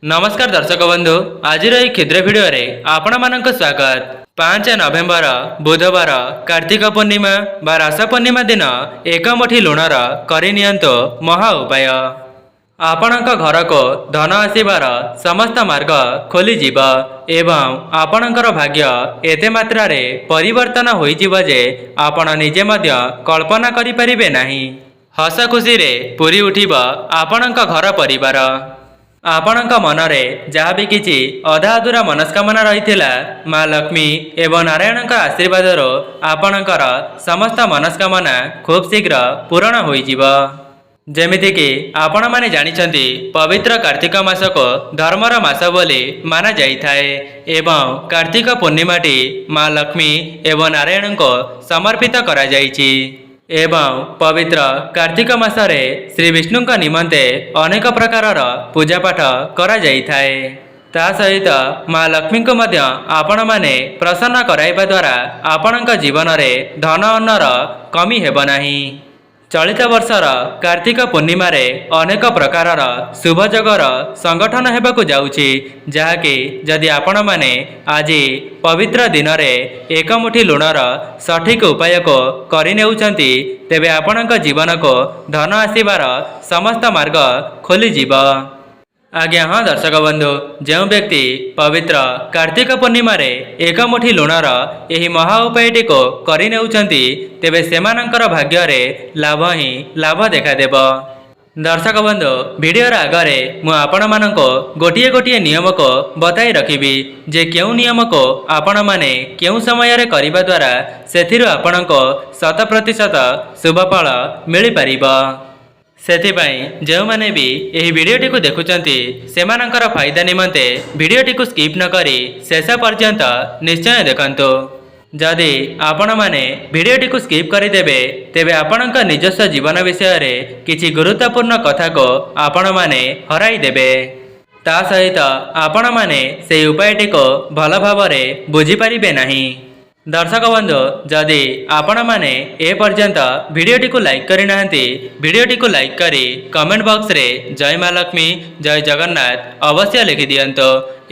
नमस्कार दर्शक बंधु आज क्षुद्र भिडियो रे आपण मानक स्वागत। 5 नवेम्बर बुधवार कार्तिक पूर्णिमा बा रास पूर्णिमा दिन एक मुठी लुणर करनियंतो महा उपाय। आपणक घर को धन आसीबार समस्त मार्ग खोली जीव एवं आपणकर भाग्य एते मात्रा रे परिवर्तन होई जीव जे आपण निजे मध्य कल्पना करि परिबे नाही। हस खुशी रे पूरी उठिब आपणक घर परिवार। आपणक मनरे जहाँ भी किछि अधा अधूरा मनस्कामना रहिथिला माँ लक्ष्मी एवं नारायणक आशीर्वाद आपणकर समस्त मनस्कामना खूब शीघ्र पूरण होई जीव। जेमिति कि आपण माने जानिछंती पवित्र कार्तिक मास को धर्मर मास बोली माना जाइथाए एवं कार्तिक पूर्णिमाटी माँ लक्ष्मी एवं नारायण को समर्पित करा जाइछि एवं पवित्र कार्तिक मासरे श्री विष्णु निमंते अनेक प्रकार पूजा पाठ करा जाइथाए। ता सहित माँ लक्ष्मी को मध्य आपण माने प्रसन्न कराइबा द्वारा आपणक जीवन रे धन अन्नर कमी हेब नाही। चलित वर्षर कार्तिक पूर्णिमा रे अनेक प्रकार शुभ जगर संगठन हेबाकु जाउछि जहाँकि जदि आपण माने आज पवित्र दिन रे एक मुठी लुणर सठिक उपाय को करिनेउछंती तेबे आपणक जीवन को धन आसीबार समस्त मार्ग खोली जीव। आज्ञा हाँ दर्शक बंधु जो व्यक्ति पवित्र कार्तिक पूर्णिमा रे एक मुठी लुणर यही महा उपायटी को करिनेउछंती तेबे सेमानंकर भाग्य रे लाभ ही लाभ देखादेव। दर्शक बंधु वीडियो आगरे मु आपण मानको गोटिए गोटिए नियम को बताई रखिबी जे केउ नियम को आपण माने केउ समय रे करिबा द्वारा सेथिरु आपणको 100% शुभ फल मिली परिबा। सेथिपाई जो माने भी यही वीडियोटी को देखुचंती सेमानंकर फायदा निमंते वीडियोटी को स्किप न करी शेष पर्यंत निश्चय देखंतु। जदि आपण माने वीडियोटी को स्किप करिदेबे तेबे आपणक निजस्व जीवन विषय रे किछि गुरुत्वपूर्ण कथा को आपण माने हराई देबे। ता सहित आपण माने से उपायटी को भल भावरे बुझी परिबे नाही। दर्शक बंधु जदि आपण माने ए पर्यंत वीडियोटी को लाइक करि नाहंती वीडियोटी को लाइक करी कमेंट बॉक्स रे जय माँ लक्ष्मी जय जगन्नाथ अवश्य लिखि दियंतो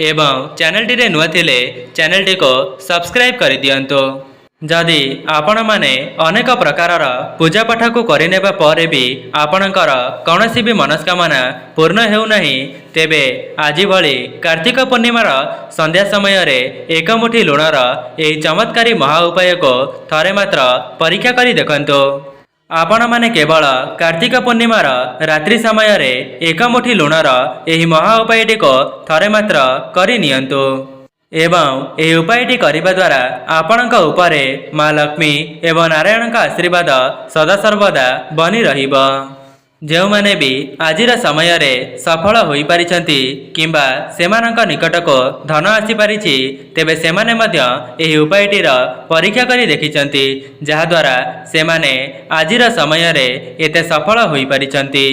एवं चैनल टी रे नुआ थिले चैनल टी को सब्सक्राइब करि दियंतो। जदि आपण माने अनेक प्रकार पूजा पाठ को करिनेबा परे भी आपणकर कौनसी भी मनस्कामना पूर्ण हेउ नाही तेबे आजि भली कार्तिक पूर्णिमार संध्या समय रे एक मुठी लुणर एही चमत्कारी महा उपाय को थरे मात्र परीक्षा करी देखंतो। आपण माने केवल कार्तिक पूर्णिमार रात्रि समय रे एक मुठी लुणर एही महा उपायटी को थरे मात्र करि नियंतु एवं यह उपायटी करिबा द्वारा आपणक उपरे माँ लक्ष्मी एवं नारायणक आशीर्वाद सदा सर्वदा बनी रहिब। जो माने भी आजिर समय रे सफल होई पारिछंती किंबा सेमानक निकट को धन आसी पारिछि तेबे सेमाने मध्य एही उपायटीर परीक्षा करी देखिछंती जहा द्वारा सेमाने आजिर समय रे एते सफल होई पारिछंती।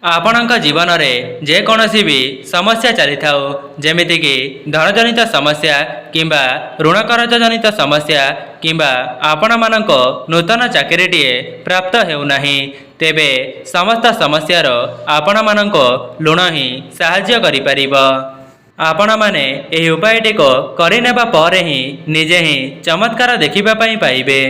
आपणक जीवन रे जे कोनोसी भी समस्या चली थाउ जेमिति कि धन जनित समस्या किंबा ऋण कर्ज जनित समस्या किंबा आपण मानको नूतन चाकरीटीए प्राप्त हेउ नाही तेबे समस्त समस्यार आपण मानको लुण ही साहाय्य करि परिबो। आपण माने एही उपायटी को करिनेबा परे ही निजे ही चमत्कार देखिबा पई पाइबे।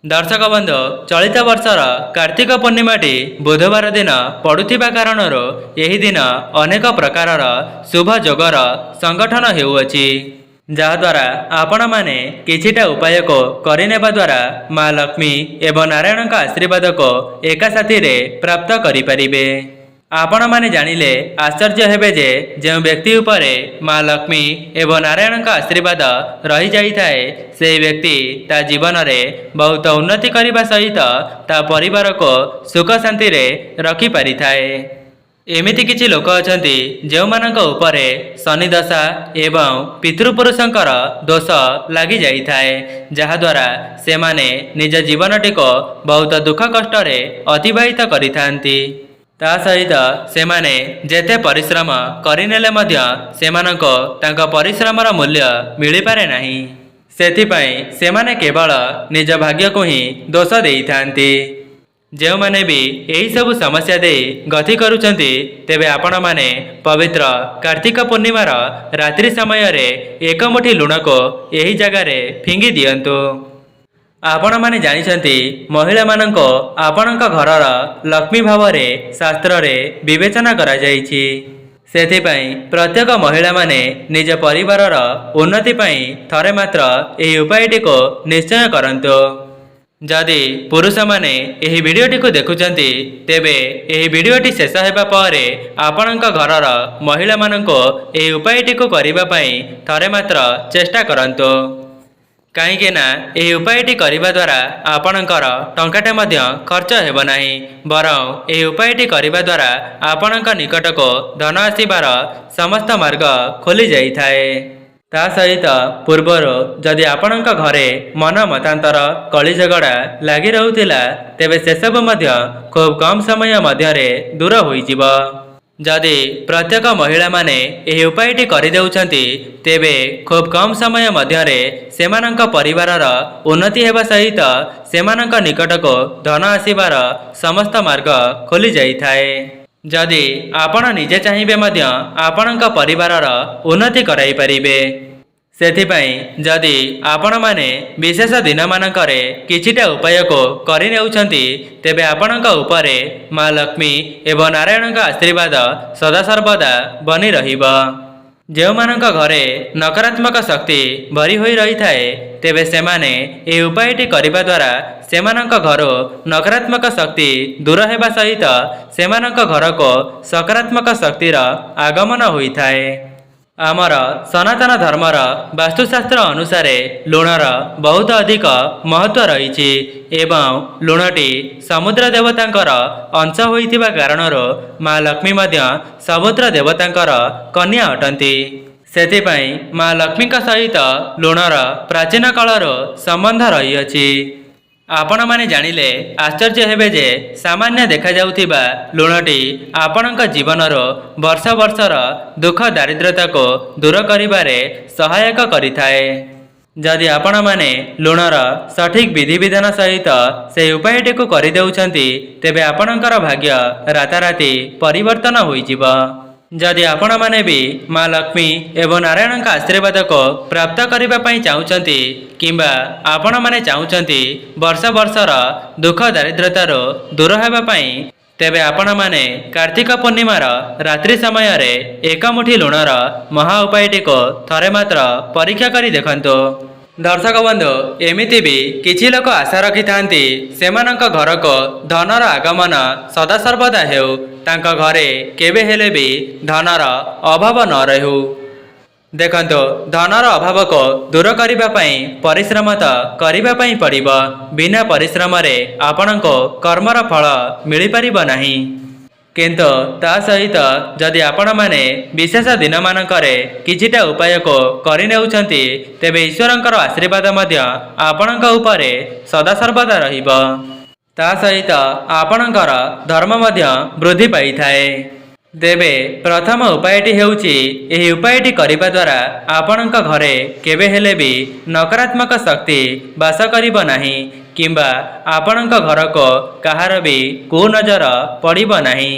दर्शक बंधु चलित वर्षर कार्तिक पूर्णिमाटी बुधवार दिन पड़ुथिबा कारणरो यही दिन अनेक प्रकार शुभ जोगर संगठन हेउअछि जहाद्वारा आपण माने किछिटा उपाय को करिनेबा द्वारा माँ लक्ष्मी एवं नारायणक आशीर्वाद को एका साथी रे प्राप्त करि परिबे। आपण माने जानिले आश्चर्य हेबे जे जो व्यक्ति उपरे माँ लक्ष्मी एवं नारायणक आशीर्वाद रही जाइथाए से व्यक्ति ता जीवन रे बहुत उन्नति करिबा सहित ता परिवार को सुख शांति रे रखि पारिथाए। एमिति किछि लोक अछंती जो मानक उपरे शनि दशा एवं पितृपुरुषंकर दोष लागि जाइथाए जहा द्वारा से माने निज जीवनटी को बहुत दुख कष्ट रे अतिबाहित करिथांती। ता सहित सेमाने जेते परिश्रम करिनेले मध्य सेमानको तांको परिश्रमर मूल्य मिली पारे नाही सेथिपाई सेमाने केवल निज भाग्य को ही दोष देइथांती। ଯେଉଁମାନେ ବି ଏହି ସବୁ ସମସ୍ୟା ଦେଇ ଗତି କରୁଛନ୍ତି ତେବେ ଆପଣମାନେ ପବିତ୍ର କାର୍ତ୍ତିକ ପୂର୍ଣ୍ଣିମାର ରାତ୍ରି ସମୟରେ ଏକ ମୁଠି ଲୁଣକୁ ଏହି ଜାଗାରେ ଫିଙ୍ଗି ଦିଅନ୍ତୁ। ଆପଣମାନେ ଜାଣିଛନ୍ତି ମହିଳାମାନଙ୍କୁ ଆପଣଙ୍କ ଘରର ଲକ୍ଷ୍ମୀ ଭାବରେ ଶାସ୍ତ୍ରରେ ବିବେଚନା କରାଯାଇଛି। ସେଥିପାଇଁ ପ୍ରତ୍ୟେକ ମହିଳାମାନେ ନିଜ ପରିବାରର ଉନ୍ନତି ପାଇଁ ଥରେ ମାତ୍ର ଏହି ଉପାୟଟିକୁ ନିଶ୍ଚୟ କରନ୍ତୁ। ଯଦି ପୁରୁଷମାନେ ଏହି ଭିଡ଼ିଓଟିକୁ ଦେଖୁଛନ୍ତି ତେବେ ଏହି ଭିଡ଼ିଓଟି ଶେଷ ହେବା ପରେ ଆପଣଙ୍କ ଘରର ମହିଳାମାନଙ୍କୁ ଏହି ଉପାୟଟିକୁ କରିବା ପାଇଁ ଥରେ ମାତ୍ର ଚେଷ୍ଟା କରନ୍ତୁ। କାହିଁକି ନା ଏହି ଉପାୟଟି କରିବା ଦ୍ୱାରା ଆପଣଙ୍କର ଟଙ୍କାଟେ ମଧ୍ୟ ଖର୍ଚ୍ଚ ହେବ ନାହିଁ, ବରଂ ଏହି ଉପାୟଟି କରିବା ଦ୍ୱାରା ଆପଣଙ୍କ ନିକଟକୁ ଧନ ଆସିବାର ସମସ୍ତ ମାର୍ଗ ଖୋଲି ଯାଇଥାଏ। ତା ସହିତ ପୂର୍ବରୁ ଯଦି ଆପଣଙ୍କ ଘରେ ମନ ମତାନ୍ତର କଳି ଝଗଡ଼ା ଲାଗି ରହୁଥିଲା ତେବେ ସେସବୁ ମଧ୍ୟ ଖୁବ୍ କମ୍ ସମୟ ମଧ୍ୟରେ ଦୂର ହୋଇଯିବ। ଯଦି ପ୍ରତ୍ୟେକ ମହିଳାମାନେ ଏହି ଉପାୟଟି କରିଦେଉଛନ୍ତି ତେବେ ଖୁବ୍ କମ୍ ସମୟ ମଧ୍ୟରେ ସେମାନଙ୍କ ପରିବାରର ଉନ୍ନତି ହେବା ସହିତ ସେମାନଙ୍କ ନିକଟକୁ ଧନ ଆସିବାର ସମସ୍ତ ମାର୍ଗ ଖୋଲି ଯାଇଥାଏ। ଯଦି ଆପଣ ନିଜେ ଚାହିଁବେ ମଧ୍ୟ ଆପଣଙ୍କ ପରିବାରର ଉନ୍ନତି କରାଇପାରିବେ। ସେଥିପାଇଁ ଯଦି ଆପଣମାନେ ବିଶେଷ ଦିନମାନଙ୍କରେ କିଛିଟା ଉପାୟକୁ କରିନେଉଛନ୍ତି ତେବେ ଆପଣଙ୍କ ଉପରେ ମା ଲକ୍ଷ୍ମୀ ଏବଂ ନାରାୟଣଙ୍କ ଆଶୀର୍ବାଦ ସଦାସର୍ବଦା ବନି ରହିବ। ଯେଉଁମାନଙ୍କ ଘରେ ନକାରାତ୍ମକ ଶକ୍ତି ଭରି ହୋଇ ରହିଥାଏ ତେବେ ସେମାନେ ଏହି ଉପାୟଟି କରିବା ଦ୍ୱାରା ସେମାନଙ୍କ ଘରୁ ନକାରାତ୍ମକ ଶକ୍ତି ଦୂର ହେବା ସହିତ ସେମାନଙ୍କ ଘରକୁ ସକାରାତ୍ମକ ଶକ୍ତିର ଆଗମନ ହୋଇଥାଏ। ଆମର ସନାତନ ଧର୍ମର ବାସ୍ତୁଶାସ୍ତ୍ର ଅନୁସାରେ ଲୁଣର ବହୁତ ଅଧିକ ମହତ୍ତ୍ୱ ରହିଛି ଏବଂ ଲୁଣଟି ସମୁଦ୍ର ଦେବତାଙ୍କର ଅଂଶ ହୋଇଥିବା କାରଣରୁ ମା ଲକ୍ଷ୍ମୀ ମଧ୍ୟ ସମୁଦ୍ର ଦେବତାଙ୍କର କନ୍ୟା ଅଟନ୍ତି। ସେଥିପାଇଁ ମା ଲକ୍ଷ୍ମୀଙ୍କ ସହିତ ଲୁଣର ପ୍ରାଚୀନ କାଳରୁ ସମ୍ବନ୍ଧ ରହିଅଛି। ଆପଣମାନେ ଜାଣିଲେ ଆଶ୍ଚର୍ଯ୍ୟ ହେବେ ଯେ ସାମାନ୍ୟ ଦେଖାଯାଉଥିବା ଲୁଣଟି ଆପଣଙ୍କ ଜୀବନରୁ ବର୍ଷ ବର୍ଷର ଦୁଃଖ ଦାରିଦ୍ର୍ୟତାକୁ ଦୂର କରିବାରେ ସହାୟକ କରିଥାଏ। ଯଦି ଆପଣମାନେ ଲୁଣର ସଠିକ୍ ବିଧିବିଧାନ ସହିତ ସେହି ଉପାୟଟିକୁ କରିଦେଉଛନ୍ତି ତେବେ ଆପଣଙ୍କର ଭାଗ୍ୟ ରାତାରାତି ପରିବର୍ତ୍ତନ ହୋଇଯିବ। ଯଦି ଆପଣମାନେ ବି ମା ଲକ୍ଷ୍ମୀ ଏବଂ ନାରାୟଣଙ୍କ ଆଶୀର୍ବାଦକୁ ପ୍ରାପ୍ତ କରିବା ପାଇଁ ଚାହୁଁଛନ୍ତି କିମ୍ବା ଆପଣମାନେ ଚାହୁଁଛନ୍ତି ବର୍ଷ ବର୍ଷର ଦୁଃଖ ଦାରିଦ୍ର୍ୟତାରୁ ଦୂର ହେବା ପାଇଁ ତେବେ ଆପଣମାନେ କାର୍ତ୍ତିକ ପୂର୍ଣ୍ଣିମାର ରାତ୍ରି ସମୟରେ ଏକ ମୁଠି ଲୁଣର ମହା ଉପାୟଟିକୁ ଥରେ ମାତ୍ର ପରୀକ୍ଷା କରି ଦେଖନ୍ତୁ। ଦର୍ଶକ ବନ୍ଧୁ, ଏମିତି ବି କିଛି ଲୋକ ଆଶା ରଖିଥାନ୍ତି ସେମାନଙ୍କ ଘରକୁ ଧନର ଆଗମନ ସଦାସର୍ବଦା ହେଉ, ତାଙ୍କ ଘରେ କେବେ ହେଲେ ବି ଧନର ଅଭାବ ନ ରହୁ। ଦେଖନ୍ତୁ, ଧନର ଅଭାବକୁ ଦୂର କରିବା ପାଇଁ ପରିଶ୍ରମ ତ କରିବା ପାଇଁ ପଡ଼ିବ। ବିନା ପରିଶ୍ରମରେ ଆପଣଙ୍କୁ କର୍ମର ଫଳ ମିଳିପାରିବ ନାହିଁ। କିନ୍ତୁ ତା ସହିତ ଯଦି ଆପଣମାନେ ବିଶେଷ ଦିନମାନଙ୍କରେ କିଛିଟା ଉପାୟକୁ କରିନେଉଛନ୍ତି ତେବେ ଈଶ୍ୱରଙ୍କର ଆଶୀର୍ବାଦ ମଧ୍ୟ ଆପଣଙ୍କ ଉପରେ ସଦାସର୍ବଦା ରହିବ। ତା ସହିତ ଆପଣଙ୍କର ଧର୍ମ ମଧ୍ୟ ବୃଦ୍ଧି ପାଇଥାଏ। ତେବେ ପ୍ରଥମ ଉପାୟଟି ହେଉଛି ଏହି ଉପାୟଟି କରିବା ଦ୍ୱାରା ଆପଣଙ୍କ ଘରେ କେବେ ହେଲେ ବି ନକାରାତ୍ମକ ଶକ୍ତି ବାସ କରିବ ନାହିଁ କିମ୍ବା ଆପଣଙ୍କ ଘରକୁ କାହାର ବି କୁନଜର ପଡ଼ିବ ନାହିଁ।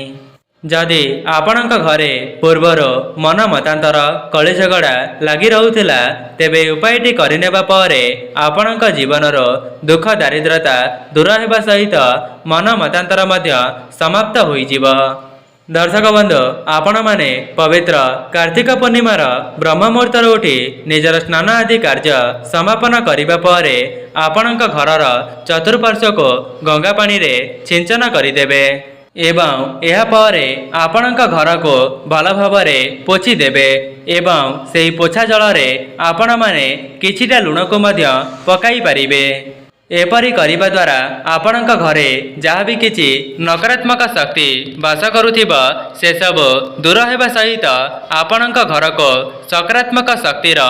ଯଦି ଆପଣଙ୍କ ଘରେ ପୂର୍ବରୁ ମନ ମତାନ୍ତର କଳି ଝଗଡ଼ା ଲାଗି ରହୁଥିଲା ତେବେ ଉପାୟଟି କରିନେବା ପରେ ଆପଣଙ୍କ ଜୀବନରୁ ଦୁଃଖ ଦାରିଦ୍ର୍ୟତା ଦୂର ହେବା ସହିତ ମନ ମତାନ୍ତର ମଧ୍ୟ ସମାପ୍ତ ହୋଇଯିବ। ଦର୍ଶକ ବନ୍ଧୁ, ଆପଣମାନେ ପବିତ୍ର କାର୍ତ୍ତିକ ପୂର୍ଣ୍ଣିମାର ବ୍ରହ୍ମ ମୁହୂର୍ତ୍ତରୁ ଉଠି ନିଜର ସ୍ନାନ ଆଦି କାର୍ଯ୍ୟ ସମାପନ କରିବା ପରେ ଆପଣଙ୍କ ଘରର ଚତୁଃପାର୍ଶ୍ୱକୁ ଗଙ୍ଗା ପାଣିରେ ଛିଞ୍ଚନ କରିଦେବେ ଏବଂ ଏହାପରେ ଆପଣଙ୍କ ଘରକୁ ଭଲ ଭାବରେ ପୋଛିଦେବେ ଏବଂ ସେହି ପୋଛା ଜଳରେ ଆପଣମାନେ କିଛିଟା ଲୁଣକୁ ମଧ୍ୟ ପକାଇ ପାରିବେ। ଏପରି କରିବା ଦ୍ୱାରା ଆପଣଙ୍କ ଘରେ ଯାହା ବି କିଛି ନକାରାତ୍ମକ ଶକ୍ତି ବାସ କରୁଥିବ ସେସବୁ ଦୂର ହେବା ସହିତ ଆପଣଙ୍କ ଘରକୁ ସକାରାତ୍ମକ ଶକ୍ତିର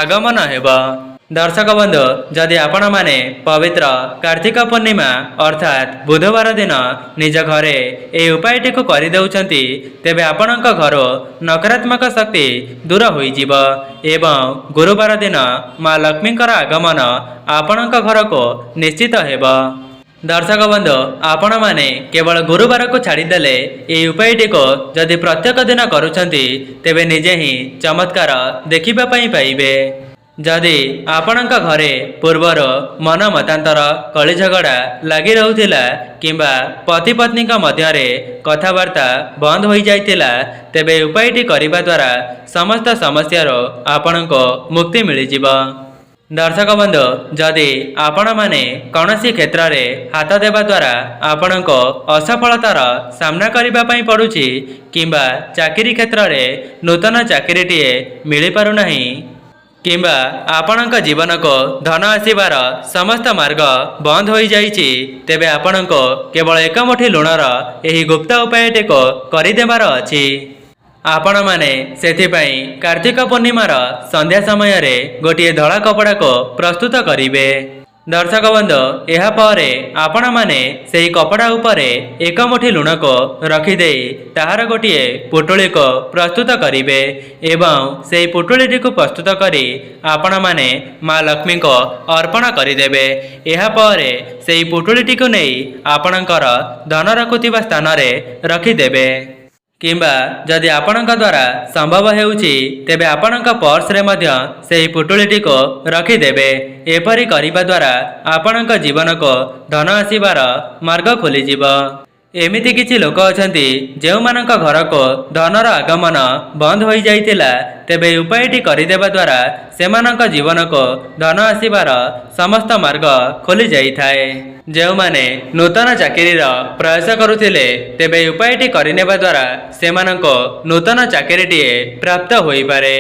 ଆଗମନ ହେବ। ଦର୍ଶକ ବନ୍ଧୁ, ଯଦି ଆପଣମାନେ ପବିତ୍ର କାର୍ତ୍ତିକ ପୂର୍ଣ୍ଣିମା ଅର୍ଥାତ୍ ବୁଧବାର ଦିନ ନିଜ ଘରେ ଏହି ଉପାୟଟିକୁ କରିଦେଉଛନ୍ତି ତେବେ ଆପଣଙ୍କ ଘରୁ ନକାରାତ୍ମକ ଶକ୍ତି ଦୂର ହୋଇଯିବ ଏବଂ ଗୁରୁବାର ଦିନ ମା ଲକ୍ଷ୍ମୀଙ୍କର ଆଗମନ ଆପଣଙ୍କ ଘରକୁ ନିଶ୍ଚିତ ହେବ। दर्शक बंधु आपण मैंने केवल गुरुवार को छाड़देले ये उपायटी को जदि प्रत्येक दिन करुछंती तेबे निजे ही चमत्कार देखिबा पई पाइबे। जदि आपणक घरे पूर्वर मन मतांतर कली झगड़ा लगी रहूथिला किंबा पति पत्नी मध्यरे कथबार्ता बंद हो जाइतिला तेबे उपायटी करिबा द्वारा समस्त समस्यार आपणको मुक्ति मिलिजिबा। दर्शक बंधु जदि आपण माने कौनसी क्षेत्र रे हाथ देवा द्वारा आपणको असफलतार सामना करिबा पई पड़ुछि किंबा चाकरी क्षेत्र रे नूतन चाकरीटीए मिली पारु नाही किंबा आपणक जीवन को धन आसीबार समस्त मार्ग बंद हो जाइछि तेबे आपणको केवल एक मुठी लुणर एही गुप्त उपायटी को करिदेबार अछि। आपण माने सेथिपाई कार्तिक पूर्णिमार संध्या समय रे गोटे धड़ा कपड़ा को प्रस्तुत करिवे। दर्शक बंधु एहा परे आपण माने सेही कपड़ा उपरे एक मुठी लुण को रखिदे ताहार गोटे पुटुली को प्रस्तुत करिवे एवं सेही पुटुलीटी को प्रस्तुत करी आपण माने माँ लक्ष्मी को अर्पण करिदेबे। एहा परे सेही पुटुलीटी को नहीं आपणकर धन रखुथिबा स्थान रे रखिदेबे किंबा जदि आपणक द्वारा संभव हेउछि तेबे आपणक पर्स रे मध्य सेही पुटुलीटी को रखिदेबे। एपरि करिबा द्वारा आपणक जीवन को धन आसीबार मार्ग खोलिजिब। एमिति किछि लोक अछंती जेउमानक घर को धनर आगमन बंद हो जाइतिला तेबे उपायटी करिदेबा द्वारा सेमानक जीवन को धन आसीबार समस्त मार्ग खोली जाइथाए। जेउमाने नूतन चाकरीर प्रयास करुथिले तेबे उपायटी करिनेबा द्वारा सेमानको नूतन चाकरीटीए प्राप्त होई पारे।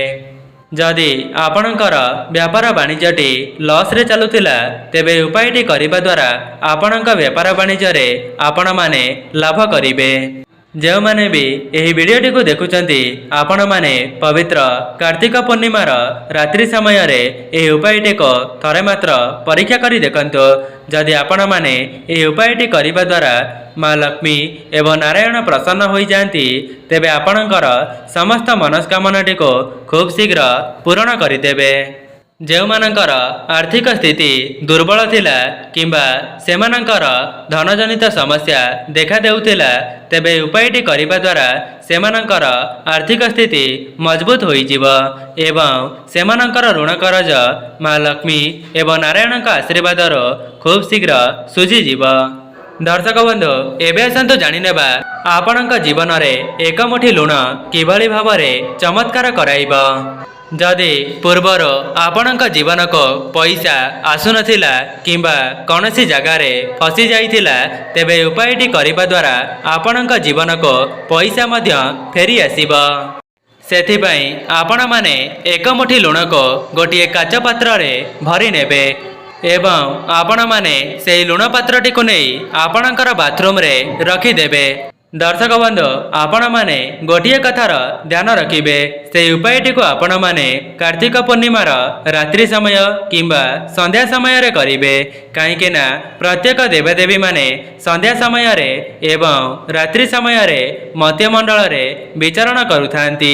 जदि आपणकर व्यापार वाणिज्यटी लॉस रे चलुथिला तेबे उपायटी करिबा द्वारा आपणक व्यापार वाणिज्य रे आपण माने लाभ करिवे। जो माने भी यही वीडियोटी को देखुचंती आपण माने पवित्र कार्तिक पूर्णिमार रात्रि समय रे यही उपायटी को थरे मात्र परीक्षा करी देखंतु। जदि आपण माने यही उपायटी करिबा द्वारा माँ लक्ष्मी एवं नारायण प्रसन्न हो जाती तेबे आपणकर समस्त मनस्कामनाटी को खूब शीघ्र पूरण करिदेबे। जेउमानंकर आर्थिक स्थिति दुर्बल थिला किंबा सेमानंकर धनजनित समस्या देखा देउथिला तेबे उपायटी करिबा द्वारा सेमानंकर आर्थिक स्थिति मजबूत होई जीव एवं सेमानंकर ऋण करज माँ लक्ष्मी एवं नारायणक आशीर्वादर खूब शीघ्र सुझी जीव। दर्शक बंधु एबे आसंतु जानि नेबा आपणक जीवन रे एक मुठी लुण किभली भावरे चमत्कार कराइब। जदि पूर्वर आपणक जीवन को पैसा आसुनथिला किंबा कौनसी जगार फसी जाइथिला तेबे उपायटी करिबा द्वारा आपणक जीवन को पैसा मध्य फेरी आसीब। सेथिपाई आपण माने एक मुठी लुण को गोटे काच पात्र रे भरी नेबे एवं आपण माने सेही लुण पात्रटी को नहीं आपणकर बाथरूम रे रखिदेबे। दर्शक बंधु आपण माने गोटे कथार ध्यान रखिबे से उपायटी को आपण माने कार्तिक पूर्णिमार रात्रि समय किंबा संध्या समय रे करिवे कहीं ना प्रत्येक देवदेवी माने संध्या समय रे एवं रात्रि समय रे मध्य मंडल रे विचरण करुथांती।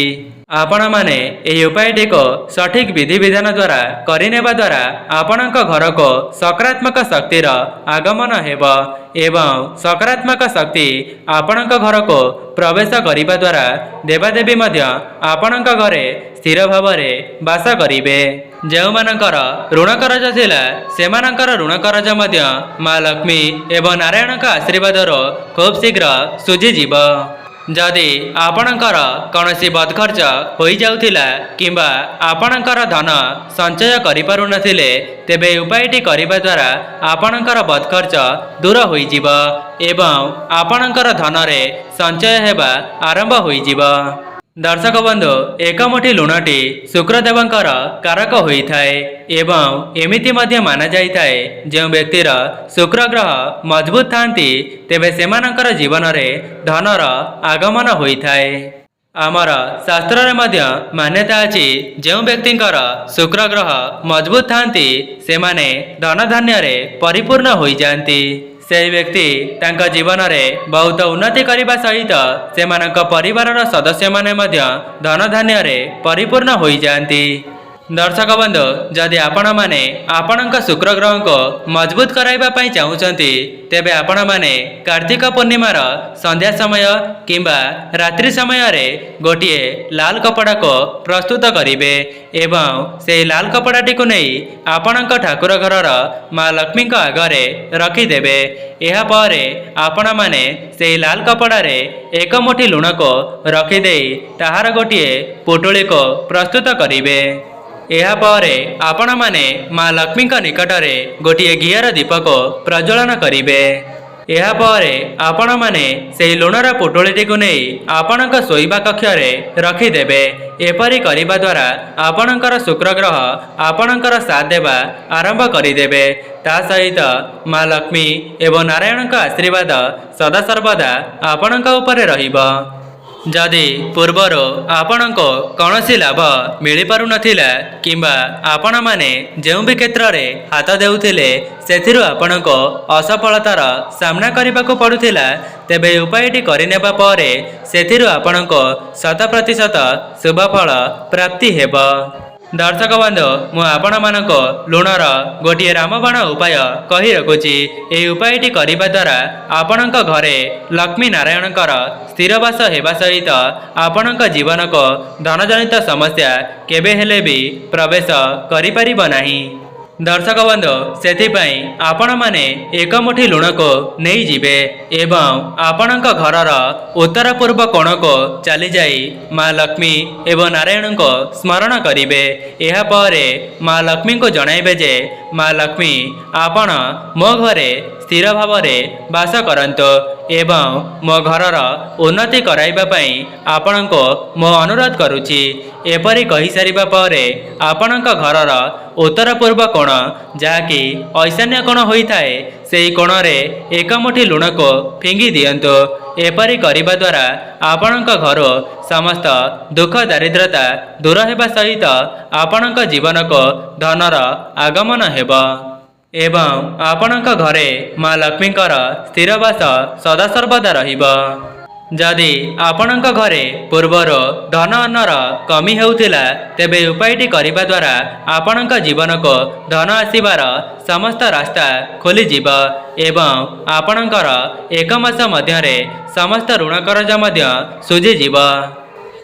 आपण माने एही उपायटी को सठिक विधि विधान द्वारा करिनेबा द्वारा आपणक घर को सकारात्मक शक्तिर आगमन हेब एवं सकारात्मक शक्ति आपणक घर को प्रवेश करिबा द्वारा देवादेवी मध्य आपणक घरे स्थिर भावरे वास करिवे। जेउमानकर ऋण करज थिला सेमानकर ऋण करज मध्य माँ लक्ष्मी एवं नारायणक आशीर्वादर खूब शीघ्र सुझी जीव। जदि आपणकर कौनसी बदखर्च हो जाउथिला किंबा आपणकर धन संचय करि पारु नथिले तेबे उपायटी करिबा द्वारा आपणकर बदखर्च दूर होई जीव एवं आपणकर धन रे संचय हेबा आरंभ होई जीव। दर्शक बंधु एक मुठी लुणटी शुक्रदेवंकर कारक होइथाए एवं एमिति मध्य माना जाइथाए जो व्यक्तिर शुक्र ग्रह मजबूत थांती तेबे सेमानकर जीवन रे धनर आगमन होइथाए। आमर शास्त्र रे मध्य मान्यता अछि जो व्यक्तिंकर शुक्र ग्रह मजबूत थांती सेमाने धन धान्य रे परिपूर्ण होई जांती। से व्यक्ति तांका जीवन में बहुत उन्नति करने सहित सेमानक परिवार सदस्य माने मध्य धन धान्य रे परिपूर्ण हो जाती। दर्शक बंधु जदि आपण माने आपणक शुक्र ग्रह को मजबूत कराइबा पई चाहुचंती तेबे आपण माने कार्तिक पूर्णिमार संध्या समय किंबा रात्रि समय रे गोटिए लाल कपड़ा को प्रस्तुत करिवे एवं से लाल कपड़ाटी को नहीं आपणक ठाकुर घरर माँ लक्ष्मी आगरे रखिदेवे। एहा परे आपण माने से लाल कपड़ा रे एक मुठी लुण को रखिदे ताहार गोटिए पुटुली को प्रस्तुत करिवे। एहा परे आपण माने माँ लक्ष्मी निकटरे गोटिए घियर दीप को प्रज्वलन करिवे। एहा परे आपण माने से लुणर पुटुलीटी को नहीं आपणक शोइबा कक्षरे रखिदेवे। एपरि करिबा द्वारा आपणकर शुक्र ग्रह आपणकर साथ देवा आरंभ करिदेवे। ता सहित माँ लक्ष्मी एवं नारायणक आशीर्वाद सदा सर्वदा आपणक उपरे रहिबो। जदि पूर्वर आपण को कौनसी लाभ मिल पारु नथिला किंबा आपण माने जेउ भी क्षेत्र रे हाथ देउथिले सेथिरु आपण को असफलतार सामना करने को पड़ुथिला तेबे उपायटी करिनेबा परे सेथिरु आपण को 100% शुभ फल प्राप्ति हेबो। दर्शक बंधु मु आपण मानक लुणर गोटे रामबाण उपाय कही रखुची। ए उपायटी करिबा द्वारा आपणक घरे लक्ष्मी नारायणकर स्थिरवास हेबा सहित आपणक जीवन को धनजनित समस्या केबे हेले भी प्रवेश करि परिबो नाही। दर्शक बंधु सेथिपाई आपण माने एक मुठी लुण को नहीं जिबे एवं आपणक घरर उत्तर पूर्व कोण को चली जाई माँ लक्ष्मी एवं नारायण को स्मरण करिवे। एहा परे माँ लक्ष्मी को जणाइबे जे माँ लक्ष्मी आपण मो घरे स्थिर भाव में बास करंतो एवं मो घरर उन्नति कराइबा पई आपण को मो अनुरोध करुची। एपरि कही सारिबा परे आपणक घरर उत्तर पूर्व कोण जहाँकि ऐशान्य कोण होइथाए सेही कोण रे एक मुठी लुण को फिंगी दियंतो। एपरि करिबा द्वारा आपणक घर समस्त दुख दारिद्रता दूर हेबा सहित आपणक जीवन को धनर आगमन हेबो एवं आपणक घरे माँ लक्ष्मीकर स्थिरवास सदा सर्वदा रहिबो। जदि आपणक घरे पूर्वर धन अन्नर कमी हेउथिला तेबे उपायटी करिबा द्वारा आपणक जीवन को धन आसीबार समस्त रास्ता खोली जिबो एवं आपणकर एक मास मध्यरे समस्त ऋण कर्ज मध्य सुझी जिबो।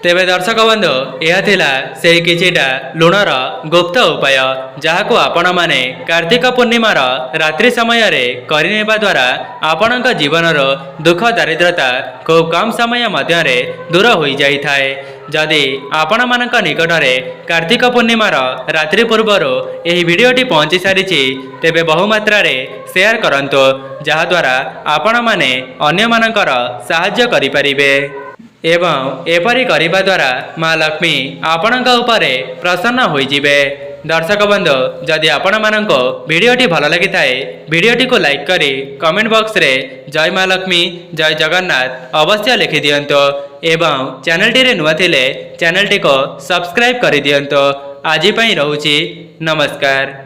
तेबे दर्शक बंधु यह थिला से किछिटा लुणर गुप्त उपाय जहाको आपण माने कार्तिक पूर्णिमार रात्रि समय रे करिनेबा द्वारा आपणक जीवनर दुख दारिद्रता खूब कम समय मध्यरे दूर होई जाई थाए। जदि आपण मानक निकटरे कार्तिक पूर्णिमार रात्रि पूर्वर एही वीडियोटी पहुंची सारिछि तेबे बहुमात्रा रे शेयर करंतो जहा द्वारा आपण माने अन्य मानकर सहाय्य करि परिबे एवं एपरि करिबा द्वारा माँ लक्ष्मी आपणक उपरे प्रसन्न होई जिबे। दर्शक बंधु जदि आपण मानको वीडियोटी भल लगी थाए वीडियोटी को लाइक करी कमेंट बॉक्स रे जय माँ लक्ष्मी जय जगन्नाथ अवश्य लिखि दियंतो एवं चैनलटी रे नुआ थिले चैनलटी को सब्सक्राइब करि दियंतो। आज पई रहूची नमस्कार।